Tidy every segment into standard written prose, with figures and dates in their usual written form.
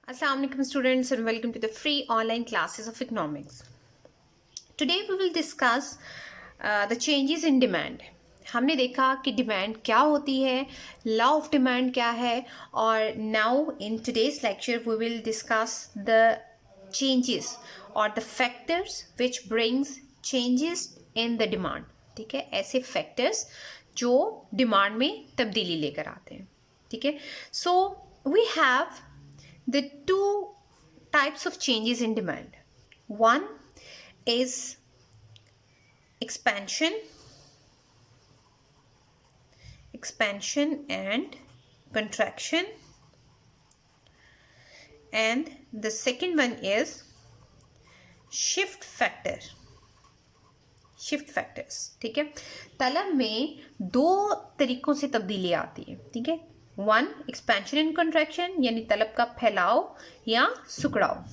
Assalamu alaikum students and welcome to the free online classes of economics. Today we will discuss the changes in demand. हमने देखा कि demand क्या होती है, law of demand क्या है और now in today's lecture we will discuss the changes और the factors which brings changes in the demand. ठीक है, ऐसे फैक्टर्स जो डिमांड में तब्दीली लेकर आते हैं. ठीक है, so we have the two types of changes in demand. One is expansion and contraction, and the second one is shift factors. ठीक है, तलब में दो तरीकों से तब्दीली आती है. ठीक है, वन एक्सपेंशन एंड कंट्रैक्शन यानी तलब का फैलाव या सुकड़ाव.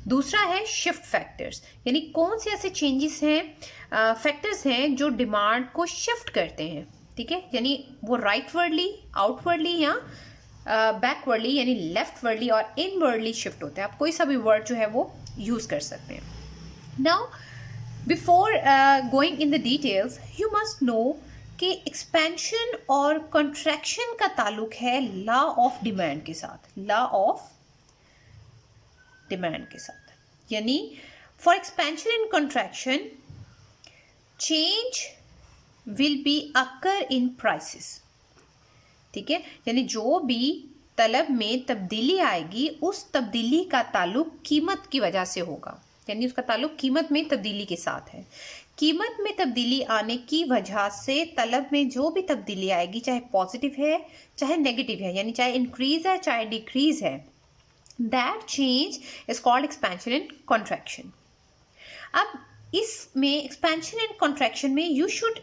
दूसरा है शिफ्ट फैक्टर्स यानी कौन से ऐसे चेंजेस हैं, फैक्टर्स हैं जो डिमांड को शिफ्ट करते हैं. ठीक है, यानी वो राइटवर्डली, आउटवर्डली या बैकवर्डली यानी लेफ्टवर्डली और इनवर्डली शिफ्ट होते हैं. आप कोई सा भी वर्ड जो है वो यूज कर सकते हैं. Now before going in the details you must know कि एक्सपेंशन और कंट्रैक्शन का ताल्लुक है लॉ ऑफ डिमांड के साथ. लॉ ऑफ डिमांड के साथ यानी for expansion and contraction change will be occur in prices. ठीक है, यानी जो भी तलब में तब्दीली आएगी उस तब्दीली का ताल्लुक कीमत की वजह से होगा, यानी उसका ताल्लुक कीमत में तब्दीली के साथ है. कीमत में तब्दीली आने की वजह से तलब में जो भी तब्दीली आएगी, चाहे पॉजिटिव है चाहे नेगेटिव है, यानी चाहे इंक्रीज है चाहे डिक्रीज है, that change is called expansion and contraction. अब इसमें एक्सपेंशन एंड कॉन्ट्रैक्शन में यू शुड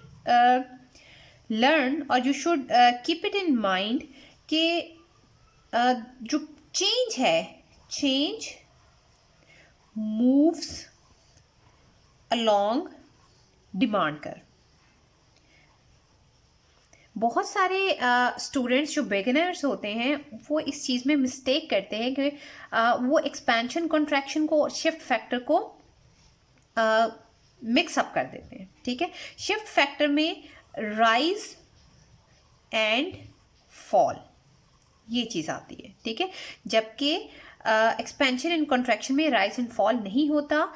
लर्न और you should keep it in mind कि जो चेंज है, चेंज मूव्स अलोंग डिमांड कर. बहुत सारे स्टूडेंट्स जो बिगिनर्स होते हैं वो इस चीज़ में मिस्टेक करते हैं कि वो एक्सपेंशन कॉन्ट्रैक्शन को और शिफ्ट फैक्टर को मिक्स अप कर देते हैं. ठीक है, शिफ्ट फैक्टर में राइज एंड फॉल ये चीज़ आती है. ठीक है, जबकि एक्सपेंशन एंड कॉन्ट्रैक्शन में राइज एंड फॉल नहीं होता.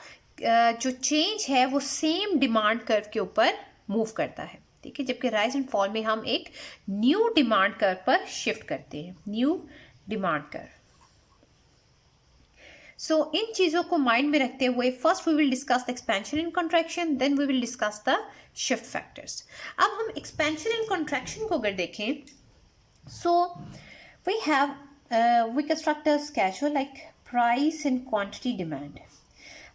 जो चेंज है वो सेम डिमांड कर्व के ऊपर मूव करता है. ठीक है, जबकि राइज एंड फॉल में हम एक न्यू डिमांड कर्व पर शिफ्ट करते हैं, न्यू डिमांड कर्व. सो इन चीज़ों को माइंड में रखते हुए first we will discuss the expansion and contraction, then we will discuss the shift factors. अब हम एक्सपेंशन एंड कॉन्ट्रैक्शन को अगर देखें, so we have we construct a schedule like price and quantity demand.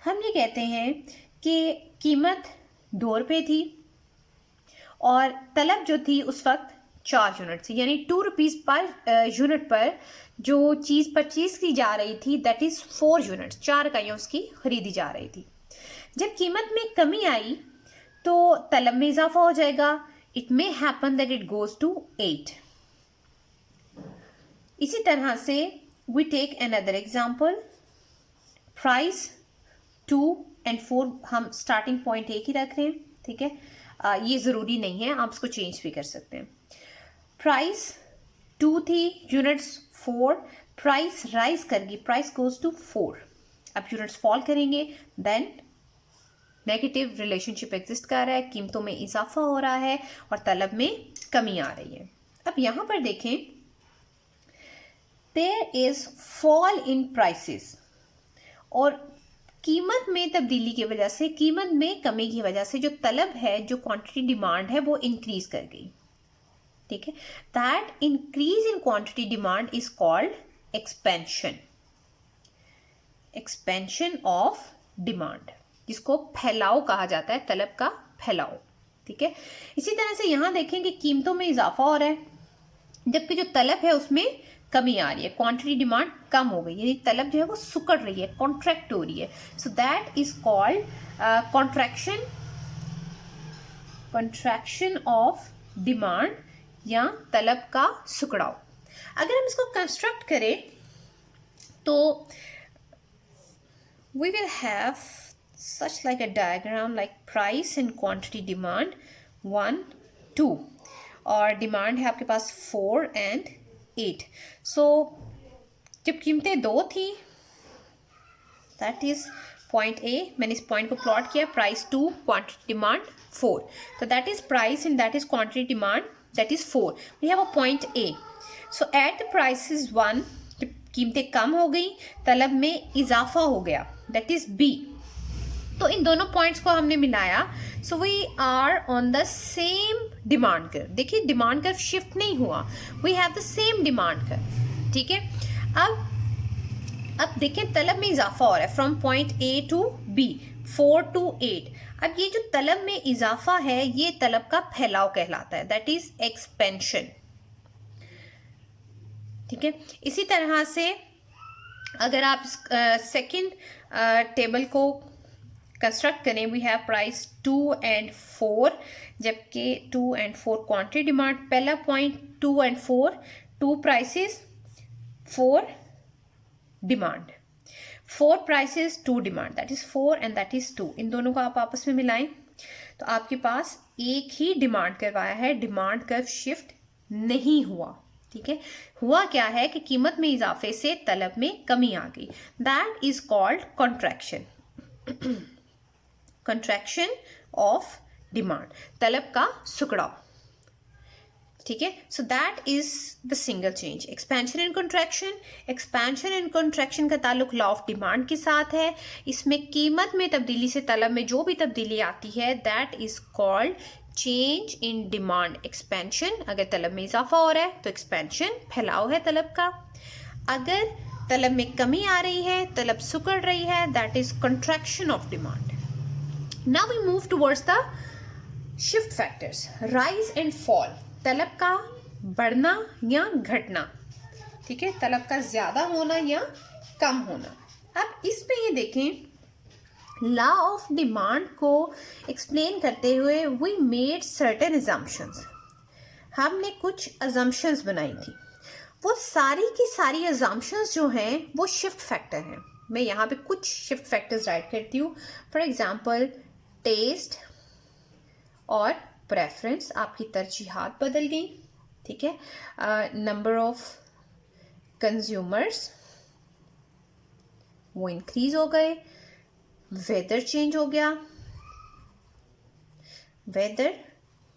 हम ये कहते हैं कि कीमत 2 रुपये थी और तलब जो थी उस वक्त 4 यूनिट थी, यानी 2 रुपीज़ पर यूनिट पर जो चीज़ परचेज की जा रही थी दैट इज़ 4 यूनिट्स, 4 इकाइयाँ उसकी खरीदी जा रही थी. जब कीमत में कमी आई तो तलब में इजाफा हो जाएगा. It may happen that it goes to 8. इसी तरह से we take another example, price 2 and 4 हम स्टार्टिंग पॉइंट एक ही रख रहे हैं. ठीक है, ये ज़रूरी नहीं है, आप इसको चेंज भी कर सकते हैं. प्राइस 2 थी, यूनिट्स 4, प्राइस राइज करेगी, प्राइस गोज टू 4. अब यूनिट्स फॉल करेंगे, देन नेगेटिव रिलेशनशिप एग्जिस्ट कर रहा है, कीमतों में इजाफा हो रहा है और तलब में कमी आ रही है. अब यहाँ पर देखें, there is fall in prices और कीमत में तब्दीली की वजह से, कीमत में कमी की वजह से जो तलब है, जो क्वांटिटी डिमांड है वो इंक्रीज कर गई. ठीक है, that increase in quantity demand is called expansion, expansion of demand, जिसको फैलाव कहा जाता है, तलब का फैलाव. ठीक है, इसी तरह से यहां देखें कि कीमतों में इजाफा हो रहा है जबकि जो तलब है उसमें कमी आ रही है, क्वांटिटी डिमांड कम हो गई, यानी तलब जो है वो सुकड़ रही है, कॉन्ट्रैक्ट हो रही है. So that is called contraction of demand या तलब का सुकड़ाव. अगर हम इसको कंस्ट्रक्ट करें तो we will have such like a diagram like price and quantity, demand 1 2 और डिमांड है आपके पास 4 and 8. सो जब कीमतें 2 थी, दैट इज पॉइंट ए, मैंने इस पॉइंट को प्लॉट किया, प्राइस 2 क्वांटिटी डिमांड 4, तो that is price and that is quantity demand, that is 4. We have a point A. So at the price is 1, जब कीमतें कम हो गई, तलब में इजाफा हो गया, दैट इज बी. तो इन दोनों पॉइंट्स को हमने मिलाया, so we are on the same demand curve. देखिए डिमांड कर्व शिफ्ट नहीं हुआ, we have the same demand curve. ठीक है, अब देखें तलब में इजाफा हो रहा है from point A to B, 4 to 8. अब ये जो तलब में इजाफा है, ये तलब का फैलाव कहलाता है, दैट इज एक्सपेंशन. ठीक है, इसी तरह से अगर आप सेकंड टेबल को कंस्ट्रक्ट करें, वी हैव प्राइस 2 and 4, जबकि 2 and 4 क्वांटिटी डिमांड. पहला point 2 and 4, 2 prices 4 demand, 4 prices 2 demand, that is 4 and that is 2. इन दोनों को आप आपस में मिलाएं तो आपके पास एक ही डिमांड कर्व आया है, डिमांड कर्व शिफ्ट नहीं हुआ. ठीक है, हुआ क्या है कि कीमत में इजाफे से तलब में कमी आ गई, that is called contraction. Contraction of demand, तलब का सुकड़ाव. ठीक है, so that is the single change. Expansion and contraction, expansion and contraction का ताल्लुक लॉ ऑफ डिमांड के साथ है. इसमें कीमत में तब्दीली से तलब में जो भी तब्दीली आती है, that is called change in demand. Expansion, अगर तलब में इजाफा हो रहा है तो एक्सपेंशन फैलाव है तलब का. अगर तलब में कमी आ रही है, तलब सुकड़ रही है, that is contraction of demand. Now we move towards the shift factors, rise and fall. तलब का बढ़ना या घटना. ठीक है, तलब का ज्यादा होना या कम होना. अब इस पे ये देखें, लॉ ऑफ डिमांड को एक्सप्लेन करते हुए वी मेड सर्टेन अजम्पशंस. हमने कुछ अजम्पशंस बनाई थी. वो सारी की सारी अजम्पशंस जो हैं वो शिफ्ट फैक्टर हैं. मैं यहाँ पे कुछ शिफ्ट फैक्टर्स राइट करती हूँ. फॉर एग्जाम्पल, टेस्ट और प्रेफरेंस, आपकी तरजीहात बदल गई. ठीक है, नंबर ऑफ कंज्यूमर्स वो इंक्रीज हो गए, वेदर चेंज हो गया, weather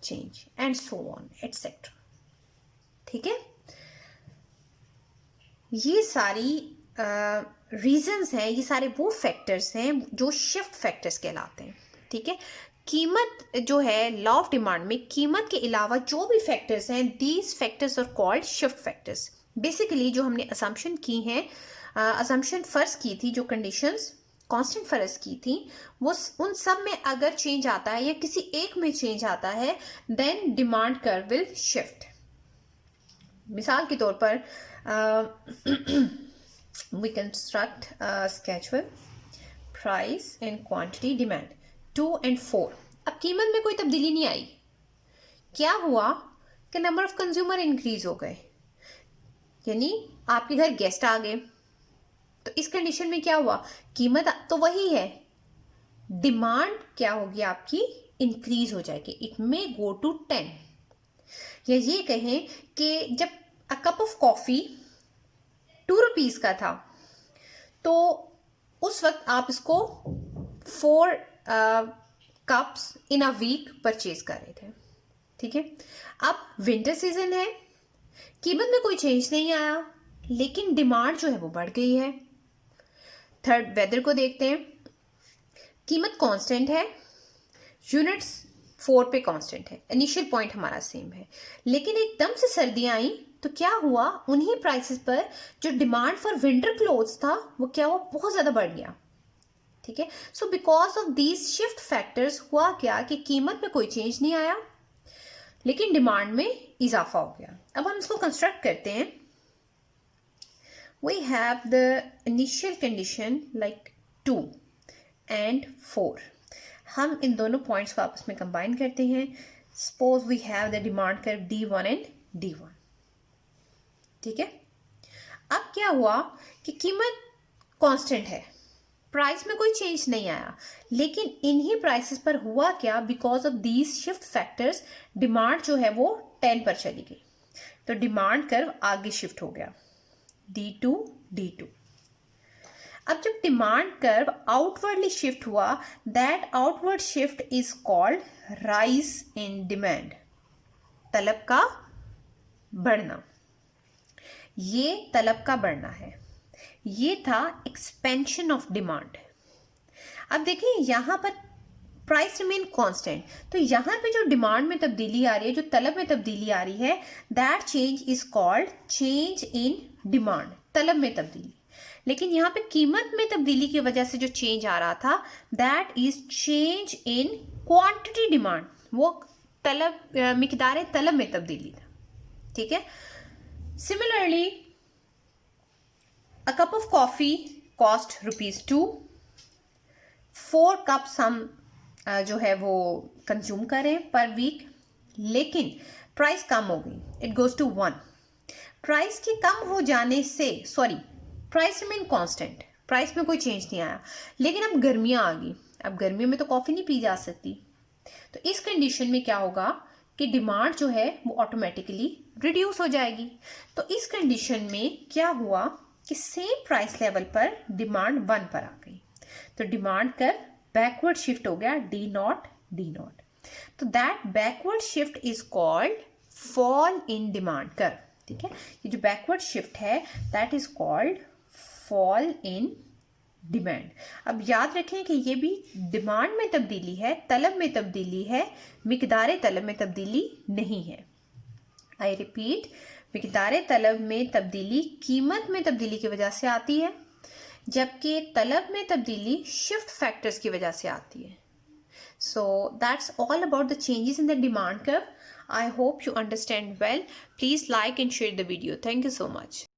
change and so on etcetera. ठीक है, ये सारी रीजंस हैं, ये सारे वो फैक्टर्स हैं जो शिफ्ट फैक्टर्स कहलाते हैं. ठीक है, कीमत जो है लॉ ऑफ डिमांड में, कीमत के अलावा जो भी फैक्टर्स हैं, these factors are called shift factors. Basically जो हमने असम्पशन की हैं, असम्पशन फर्ज की थी, जो कंडीशंस कांस्टेंट फर्ज की थी, वो उन सब में अगर चेंज आता है या किसी एक में चेंज आता है, then demand curve will shift. मिसाल के तौर पर we construct schedule price and quantity demand 2 and 4. अब कीमत में कोई तब्दीली नहीं आई. क्या हुआ कि नंबर ऑफ कंज्यूमर इंक्रीज हो गए, यानी आपके घर गेस्ट आ गए. तो इस कंडीशन में क्या हुआ, कीमत तो वही है, डिमांड क्या होगी आपकी, इंक्रीज हो जाएगी. It may go to 10. या ये कहें कि जब a cup of coffee 2 rupees का था, तो उस वक्त आप इसको 4 cups in a week purchase कर रहे थे. ठीक है, अब विंटर सीजन है, कीमत में कोई चेंज नहीं आया, लेकिन डिमांड जो है वो बढ़ गई है. थर्ड, वेदर को देखते हैं. कीमत कांस्टेंट है, यूनिट्स 4 पे कांस्टेंट है, इनिशियल पॉइंट हमारा सेम है, लेकिन एकदम से सर्दियां आई तो क्या हुआ, उन्हीं प्राइसेस पर जो डिमांड फॉर विंटर क्लोथ्स था वो क्या हुआ, बहुत ज्यादा बढ़ गया. ठीक है, so because of these shift factors हुआ क्या कि कीमत में कोई चेंज नहीं आया, लेकिन डिमांड में इजाफा हो गया. अब हम इसको कंस्ट्रक्ट करते हैं. We have the initial condition like 2 and 4. हम इन दोनों पॉइंट्स को आपस में कंबाइन करते हैं. Suppose we have the demand curve D1 and D1. ठीक है, अब क्या हुआ कि कीमत कांस्टेंट है, प्राइस में कोई चेंज नहीं आया, लेकिन इन्हीं प्राइसेस पर हुआ क्या, because of these shift factors demand जो है वो 10 पर चली गई, तो डिमांड कर्व आगे शिफ्ट हो गया D2 D2। अब जब डिमांड कर्व आउटवर्डली शिफ्ट हुआ, that outward shift is called rise in demand, तलब का बढ़ना। ये तलब का बढ़ना है, ये था एक्सपेंशन ऑफ डिमांड। अब देखिए यहां पर प्राइस रिमेन कांस्टेंट, तो यहां पे जो डिमांड में तब्दीली आ रही है, जो तलब में तब्दीली आ रही है, that change is called change in demand, तलब में तब्दीली। लेकिन यहाँ पे कीमत में तब्दीली की वजह से जो चेंज आ रहा था, that is change in quantity demand, वो तलब मिकदार तलब में तब्दीली था, ठीक है। Similarly a cup of coffee cost ₹2, 4 cups हम जो है वो कंज्यूम करें पर वीक, लेकिन प्राइस कम हो गई, इट गोज टू 1। प्राइस के कम हो जाने से, sorry, price remain constant, price में कोई चेंज नहीं आया, लेकिन अब गर्मियां आ गई, अब गर्मियों में तो कॉफ़ी नहीं पी जा सकती, तो इस कंडीशन में क्या होगा कि डिमांड जो है वो ऑटोमेटिकली रिड्यूस हो जाएगी। तो इस कंडीशन में क्या हुआ कि सेम प्राइस लेवल पर डिमांड 1 पर आ गई, तो डिमांड कर बैकवर्ड शिफ्ट हो गया D0 तो that backward shift is called fall in demand curve, ठीक है। ये जो बैकवर्ड शिफ्ट है that is called fall in demand. अब याद रखें कि ये भी डिमांड में तब्दीली है, तलब में तब्दीली है, मिकदार तलब में तब्दीली नहीं है। आई रिपीट, मिकदार तलब में तब्दीली कीमत में तब्दीली की वजह से आती है, जबकि तलब में तब्दीली शिफ्ट फैक्टर्स की वजह से आती है। So that's all about the changes in the demand curve. I hope you understand well. Please like and share the video. Thank you so much.